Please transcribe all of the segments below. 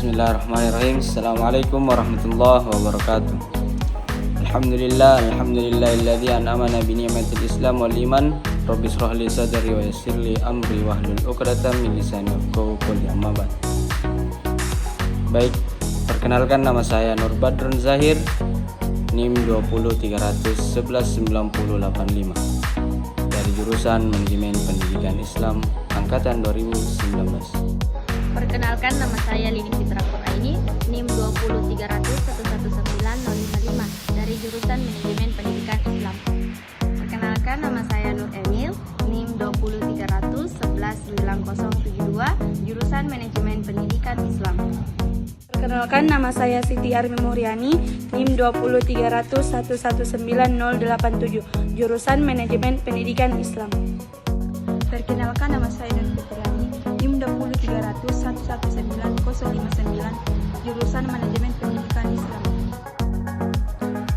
Bismillahirrahmanirrahim. Assalamualaikum warahmatullahi wabarakatuh. Alhamdulillahilladzi an'amana bi ni'matil Islam wal iman. Rabbi shrah li sadri wa yassir li amri wahlul 'uqdatam min lisani yafqahu qawli. Amma ba'd. Baik, perkenalkan nama saya Nur Badrun Zahir, NIM 203119085 dari jurusan Manajemen Pendidikan Islam angkatan 2019. Perkenalkan, nama saya Lini Fitra Quraini, NIM 203111955 dari jurusan Manajemen Pendidikan Islam. Perkenalkan, nama saya Nur Emil, NIM 203119072 jurusan Manajemen Pendidikan Islam. Perkenalkan, nama saya Siti Armi Muriani, NIM 203111987 jurusan Manajemen Pendidikan Islam. Perkenalkan, nama saya Nur Fitriani, NIM 203111959 jurusan Manajemen Pendidikan Islam.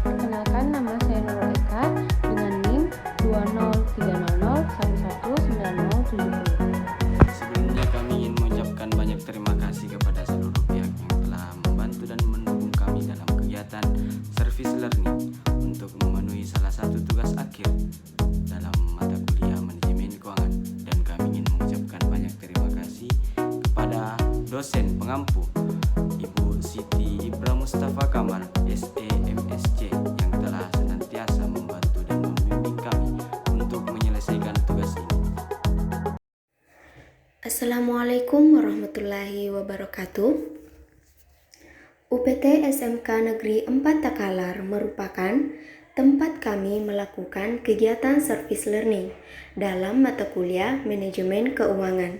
Perkenalkan, nama saya Nurul Eka dengan NIM 20300119070. Sebelumnya kami ingin mengucapkan banyak terima kasih kepada seluruh pihak yang telah membantu dan mendukung kami dalam kegiatan service learning untuk memenuhi salah satu tugas akhir dalam mata kuliah manajemen keuangan, dan kami ingin mengucapkan banyak terima kasih kepada dosen pengampu Ibu Siti Ibra Mustafa Kamal SEMSC yang telah senantiasa membantu dan membimbing kami untuk menyelesaikan tugas ini. Assalamualaikum warahmatullahi wabarakatuh. UPT SMK Negeri 4 Takalar merupakan tempat kami melakukan kegiatan service learning dalam mata kuliah manajemen keuangan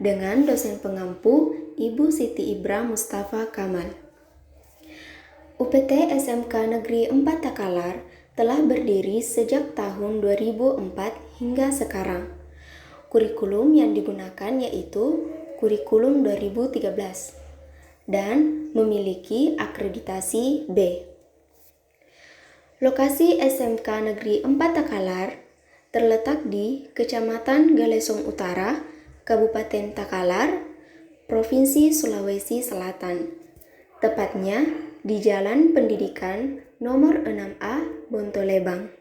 dengan dosen pengampu Ibu Siti Ibra Mustafa Kamal. UPT SMK Negeri 4 Takalar telah berdiri sejak tahun 2004 hingga sekarang. Kurikulum yang digunakan yaitu kurikulum 2013 dan memiliki akreditasi B. Lokasi SMK Negeri 4 Takalar terletak di Kecamatan Galesong Utara, Kabupaten Takalar, Provinsi Sulawesi Selatan. Tepatnya di Jalan Pendidikan nomor 6A, Bontolebang.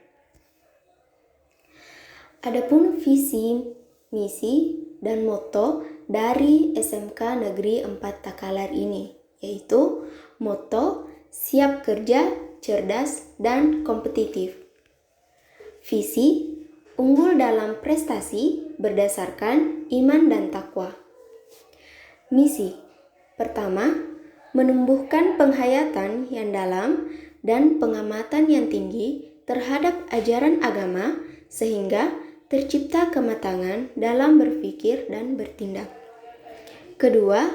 Adapun visi, misi, dan moto dari SMK Negeri 4 Takalar ini, yaitu moto siap kerja, cerdas, dan kompetitif. Visi, unggul dalam prestasi berdasarkan iman dan takwa. Misi, pertama, menumbuhkan penghayatan yang dalam dan pengamatan yang tinggi terhadap ajaran agama sehingga tercipta kematangan dalam berpikir dan bertindak. Kedua,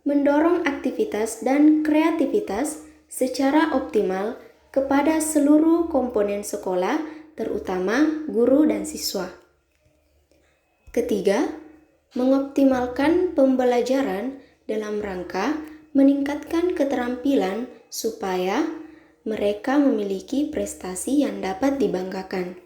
mendorong aktivitas dan kreativitas secara optimal kepada seluruh komponen sekolah, terutama guru dan siswa. Ketiga, mengoptimalkan pembelajaran dalam rangka meningkatkan keterampilan supaya mereka memiliki prestasi yang dapat dibanggakan.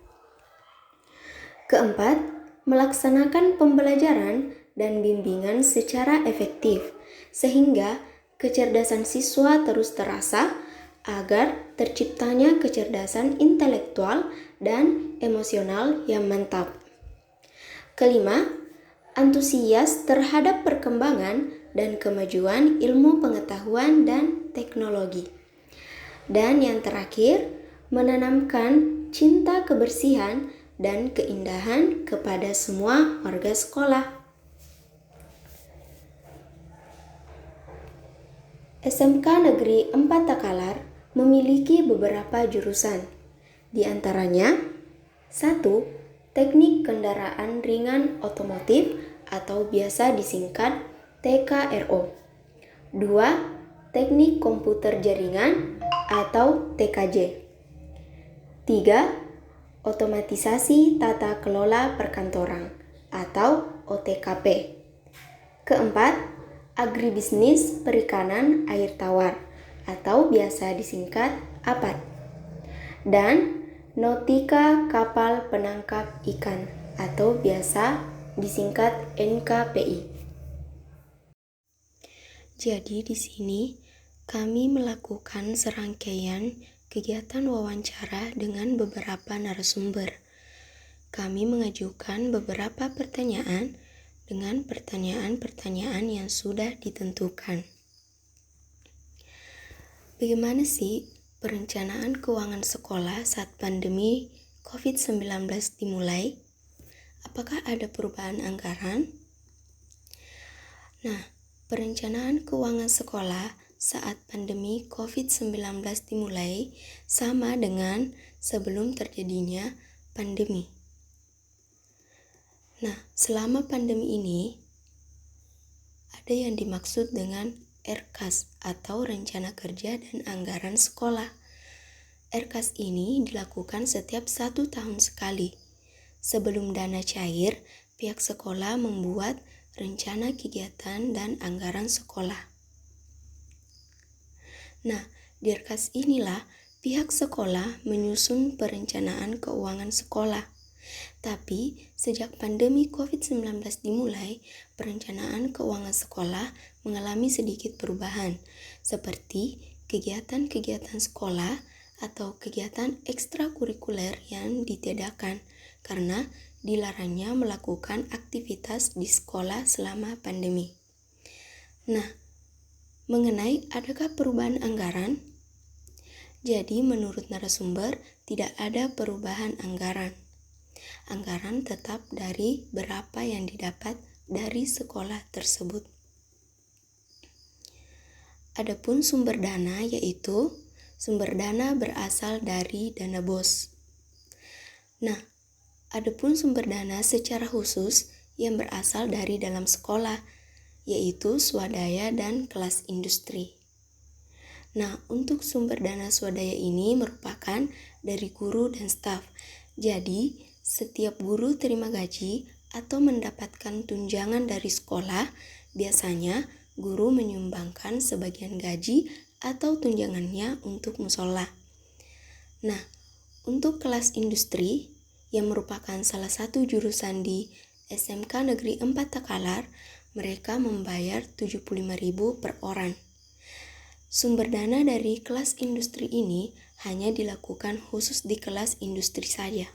Keempat, melaksanakan pembelajaran dan bimbingan secara efektif sehingga kecerdasan siswa terus terasa agar terciptanya kecerdasan intelektual dan emosional yang mantap. Kelima, antusias terhadap perkembangan dan kemajuan ilmu pengetahuan dan teknologi. Dan yang terakhir, menanamkan cinta kebersihan dan keindahan kepada semua warga sekolah. SMK Negeri 4 Takalar memiliki beberapa jurusan. Di antaranya, 1. Teknik Kendaraan Ringan Otomotif atau biasa disingkat TKRO. 2. Teknik Komputer Jaringan atau TKJ. 3. Otomatisasi Tata Kelola Perkantoran atau OTKP. Keempat, Agribisnis Perikanan Air Tawar atau biasa disingkat APAT. Dan Nautika Kapal Penangkap Ikan atau biasa disingkat NKPI. Jadi di sini kami melakukan serangkaian kegiatan wawancara dengan beberapa narasumber. Kami mengajukan beberapa pertanyaan dengan pertanyaan-pertanyaan yang sudah ditentukan. Bagaimana sih perencanaan keuangan sekolah saat pandemi COVID-19 dimulai? Apakah ada perubahan anggaran? Nah, perencanaan keuangan sekolah saat pandemi COVID-19 dimulai sama dengan sebelum terjadinya pandemi. Nah, selama pandemi ini, ada yang dimaksud dengan RKAS atau Rencana Kerja dan Anggaran Sekolah. RKAS ini dilakukan setiap 1 tahun sekali. Sebelum dana cair, pihak sekolah membuat rencana kegiatan dan anggaran sekolah. Nah, di RKAS inilah pihak sekolah menyusun perencanaan keuangan sekolah. Tapi, sejak pandemi COVID-19 dimulai, perencanaan keuangan sekolah mengalami sedikit perubahan, seperti kegiatan-kegiatan sekolah atau kegiatan ekstrakurikuler yang ditiadakan karena dilarangnya melakukan aktivitas di sekolah selama pandemi. Nah, mengenai adakah perubahan anggaran? Jadi, menurut narasumber, tidak ada perubahan anggaran. Anggaran tetap dari berapa yang didapat dari sekolah tersebut. Adapun sumber dana yaitu sumber dana berasal dari dana BOS. Nah, adapun sumber dana secara khusus yang berasal dari dalam sekolah yaitu swadaya dan kelas industri. Nah, untuk sumber dana swadaya ini merupakan dari guru dan staf. Jadi, setiap guru terima gaji atau mendapatkan tunjangan dari sekolah, biasanya guru menyumbangkan sebagian gaji atau tunjangannya untuk musola. Nah, untuk kelas industri yang merupakan salah satu jurusan di SMK Negeri 4 Takalar, mereka membayar 75.000 per orang. Sumber dana dari kelas industri ini hanya dilakukan khusus di kelas industri saja.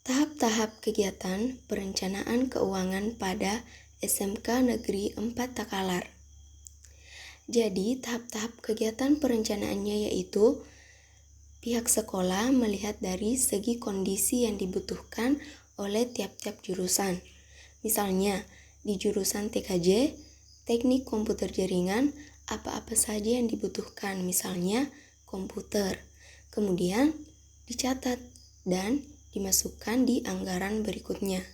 Tahap-tahap kegiatan perencanaan keuangan pada SMK Negeri 4 Takalar. Jadi, tahap-tahap kegiatan perencanaannya yaitu pihak sekolah melihat dari segi kondisi yang dibutuhkan oleh tiap-tiap jurusan. Misalnya, di jurusan TKJ, Teknik Komputer Jaringan, apa-apa saja yang dibutuhkan, misalnya komputer. Kemudian dicatat dan dimasukkan di anggaran berikutnya.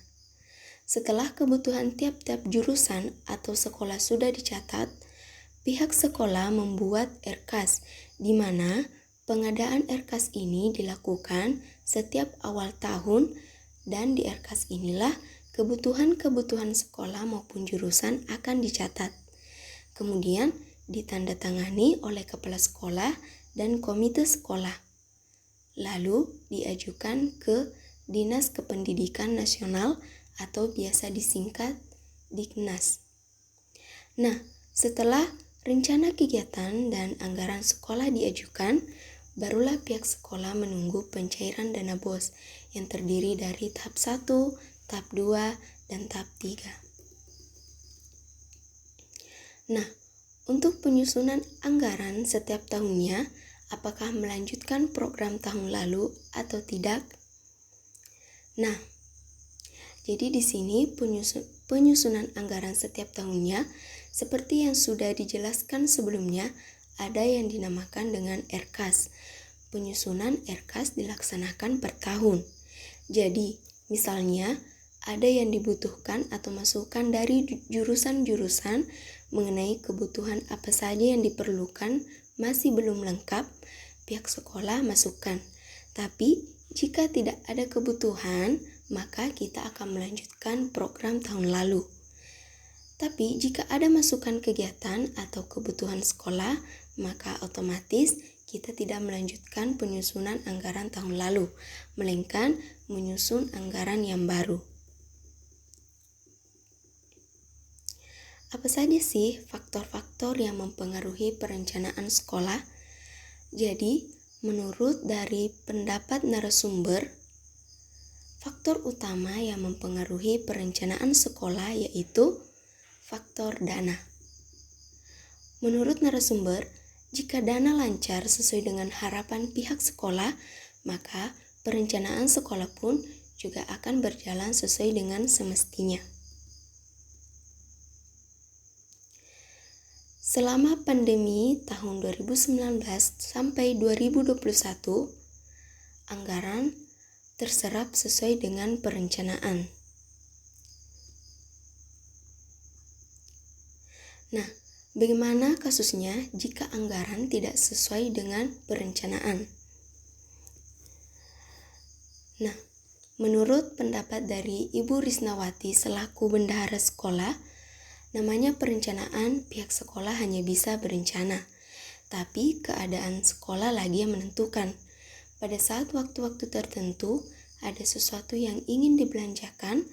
Setelah kebutuhan tiap-tiap jurusan atau sekolah sudah dicatat, pihak sekolah membuat RKAS, di mana pengadaan RKAS ini dilakukan setiap awal tahun, dan di RKAS inilah kebutuhan-kebutuhan sekolah maupun jurusan akan dicatat. Kemudian ditandatangani oleh kepala sekolah dan komite sekolah. Lalu diajukan ke Dinas Kependidikan Nasional atau biasa disingkat Diknas. Nah, setelah rencana kegiatan dan anggaran sekolah diajukan, barulah pihak sekolah menunggu pencairan dana BOS yang terdiri dari tahap 1, tahap 2, dan tahap 3. Nah, untuk penyusunan anggaran setiap tahunnya, apakah melanjutkan program tahun lalu atau tidak? Nah, jadi di sini penyusunan anggaran setiap tahunnya seperti yang sudah dijelaskan sebelumnya, ada yang dinamakan dengan RKAS. Penyusunan RKAS dilaksanakan per tahun. Jadi, misalnya ada yang dibutuhkan atau masukan dari jurusan-jurusan mengenai kebutuhan apa saja yang diperlukan masih belum lengkap, pihak sekolah masukkan. Tapi, jika tidak ada kebutuhan, maka kita akan melanjutkan program tahun lalu. Tapi, jika ada masukan kegiatan atau kebutuhan sekolah, maka otomatis kita tidak melanjutkan penyusunan anggaran tahun lalu, melainkan menyusun anggaran yang baru. Apa saja sih faktor-faktor yang mempengaruhi perencanaan sekolah? Jadi, menurut dari pendapat narasumber, faktor utama yang mempengaruhi perencanaan sekolah yaitu faktor dana. Menurut narasumber, jika dana lancar sesuai dengan harapan pihak sekolah, maka perencanaan sekolah pun juga akan berjalan sesuai dengan semestinya. Selama pandemi tahun 2019 sampai 2021, anggaran terserap sesuai dengan perencanaan. Nah, bagaimana kasusnya jika anggaran tidak sesuai dengan perencanaan? Nah, menurut pendapat dari Ibu Risnawati selaku bendahara sekolah, namanya perencanaan, pihak sekolah hanya bisa berencana, tapi keadaan sekolah lagi yang menentukan. Pada saat waktu-waktu tertentu, ada sesuatu yang ingin dibelanjakan,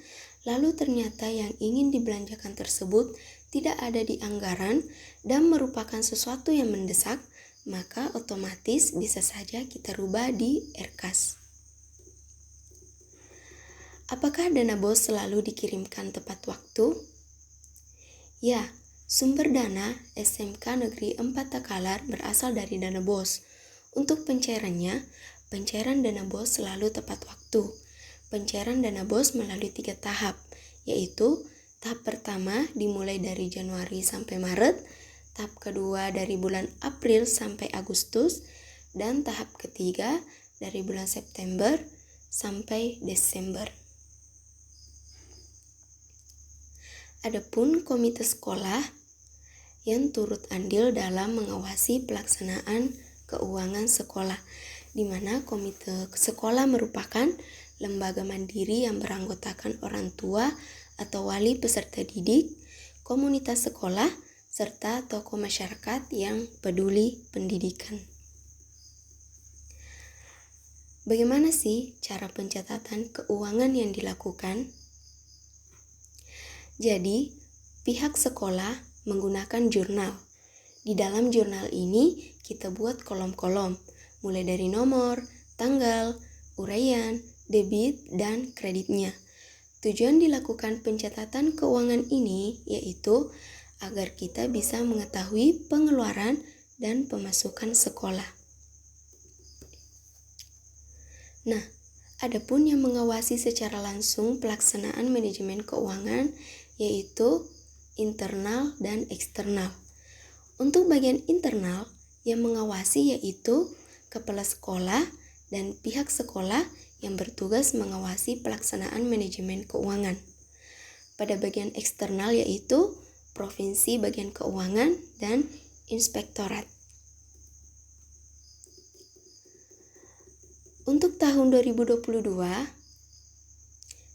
lalu ternyata yang ingin dibelanjakan tersebut tidak ada di anggaran dan merupakan sesuatu yang mendesak, maka otomatis bisa saja kita rubah di RKAS. Apakah dana BOS selalu dikirimkan tepat waktu? Ya, sumber dana SMK Negeri 4 Takalar berasal dari dana BOS. Untuk pencairannya, pencairan dana BOS selalu tepat waktu. Pencairan dana BOS melalui 3 tahap, yaitu tahap pertama dimulai dari Januari sampai Maret, tahap kedua dari bulan April sampai Agustus, dan tahap ketiga dari bulan September sampai Desember. Adapun komite sekolah yang turut andil dalam mengawasi pelaksanaan keuangan sekolah, di mana komite sekolah merupakan lembaga mandiri yang beranggotakan orang tua atau wali peserta didik, komunitas sekolah, serta tokoh masyarakat yang peduli pendidikan. Bagaimana sih cara pencatatan keuangan yang dilakukan? Jadi, pihak sekolah menggunakan jurnal. Di dalam jurnal ini, kita buat kolom-kolom, mulai dari nomor, tanggal, uraian, debit, dan kreditnya. Tujuan dilakukan pencatatan keuangan ini yaitu agar kita bisa mengetahui pengeluaran dan pemasukan sekolah. Nah, adapun yang mengawasi secara langsung pelaksanaan manajemen keuangan yaitu internal dan eksternal. Untuk bagian internal, yang mengawasi yaitu kepala sekolah dan pihak sekolah yang bertugas mengawasi pelaksanaan manajemen keuangan. Pada bagian eksternal yaitu provinsi bagian keuangan dan inspektorat. Untuk tahun 2022,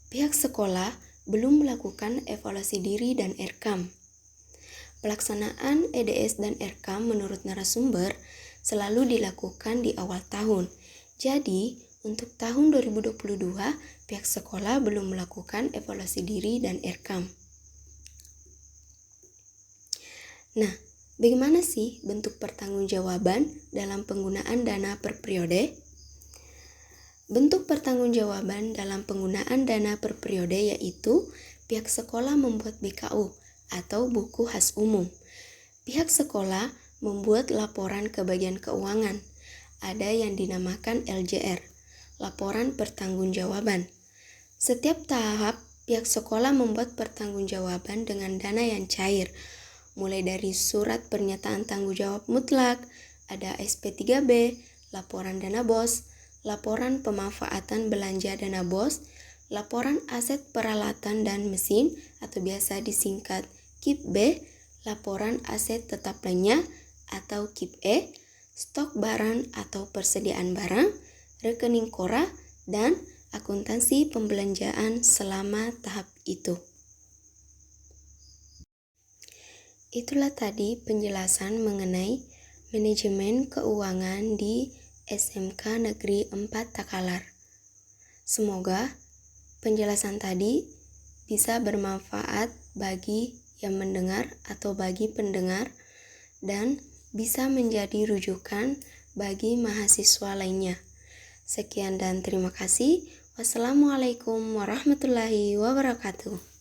pihak sekolah belum melakukan evaluasi diri dan RKAM. Pelaksanaan EDS dan RKAM menurut narasumber selalu dilakukan di awal tahun. Jadi, untuk tahun 2022, pihak sekolah belum melakukan evaluasi diri dan RKAM. Nah, bagaimana sih bentuk pertanggungjawaban dalam penggunaan dana per periode? Bentuk pertanggungjawaban dalam penggunaan dana per periode yaitu pihak sekolah membuat BKU atau buku khas umum. Pihak sekolah membuat laporan ke bagian keuangan. Ada yang dinamakan LJR, laporan pertanggungjawaban. Setiap tahap pihak sekolah membuat pertanggungjawaban dengan dana yang cair, mulai dari surat pernyataan tanggung jawab mutlak, ada SP3B, laporan dana BOS, laporan pemanfaatan belanja dana BOS, laporan aset peralatan dan mesin atau biasa disingkat KIP B, laporan aset tetap lainnya atau KIP E, stok barang atau persediaan barang, rekening KORA, dan akuntansi pembelanjaan selama tahap itu. Itulah tadi penjelasan mengenai manajemen keuangan di SMK Negeri 4 Takalar. Semoga penjelasan tadi bisa bermanfaat bagi yang mendengar atau bagi pendengar, dan bisa menjadi rujukan bagi mahasiswa lainnya. Sekian dan terima kasih. Wassalamualaikum warahmatullahi wabarakatuh.